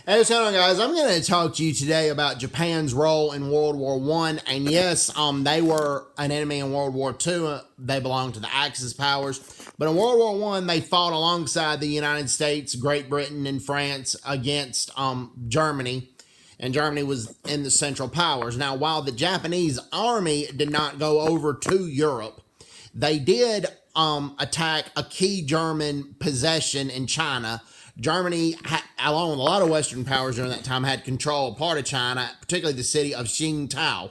Hey, what's going on, guys? I'm going to talk to you today about Japan's role in World War One. And yes, they were an enemy in World War Two. They belonged to the Axis powers. But in World War One, they fought alongside the United States, Great Britain, and France against Germany. And Germany was in the Central Powers. Now, while the Japanese army did not go over to Europe, they did attack a key German possession in China. Germany, along with a lot of Western powers during that time, had control of part of China, particularly the city of Qingdao.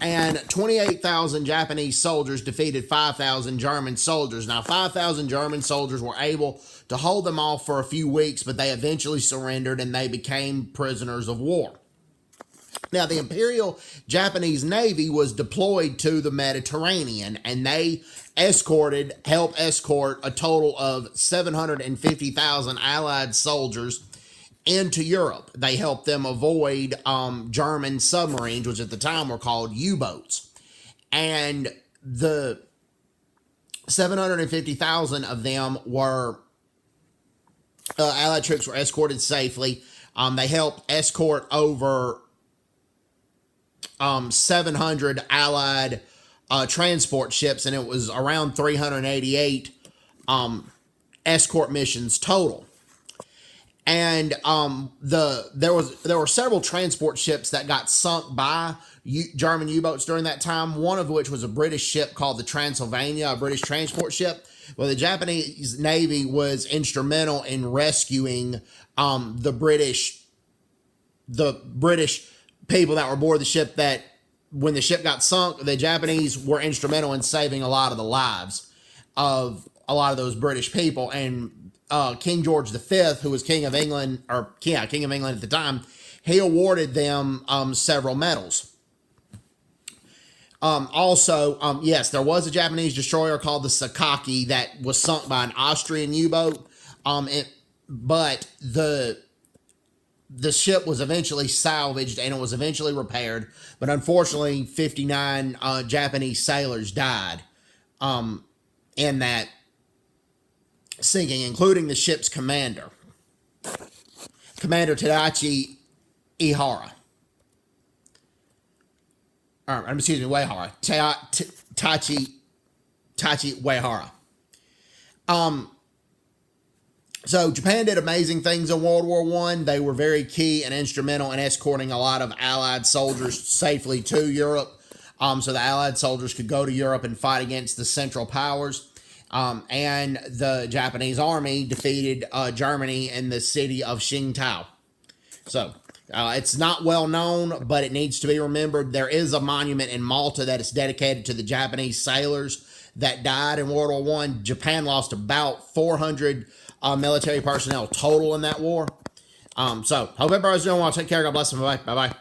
And 28,000 Japanese soldiers defeated 5,000 German soldiers. Now, 5,000 German soldiers were able to hold them off for a few weeks, but they eventually surrendered and they became prisoners of war. Now, the Imperial Japanese Navy was deployed to the Mediterranean, and they helped escort a total of 750,000 Allied soldiers into Europe. They helped them avoid German submarines, which at the time were called U-boats. And the 750,000 of them were Allied troops were escorted safely. They helped escort over 700 Allied transport ships, and it was around 388 escort missions total. And there were several transport ships that got sunk by German U-boats during that time. One of which was a British ship called the Transylvania, a British transport ship. Well, the Japanese Navy was instrumental in rescuing the British people that were aboard the ship. That when the ship got sunk, the Japanese were instrumental in saving a lot of the lives of a lot of those British people. And King George V, who was King of England at the time, he awarded them several medals. Yes, there was a Japanese destroyer called the Sakaki that was sunk by an Austrian U-boat. But the ship was eventually salvaged and it was eventually repaired. But unfortunately, 59 Japanese sailors died in that sinking, including the ship's commander, Commander Tadachi Ihara. Uehara. Tachi Uehara. So Japan did amazing things in World War One. They were very key and instrumental in escorting a lot of Allied soldiers safely to Europe, so the Allied soldiers could go to Europe and fight against the Central Powers. And the Japanese army defeated Germany in the city of Qingdao. So it's not well known, but it needs to be remembered. There is a monument in Malta that is dedicated to the Japanese sailors that died in World War One. Japan lost about 400 military personnel total in that war. So hope everybody's doing well. Take care. God bless them. Bye-bye. Bye-bye.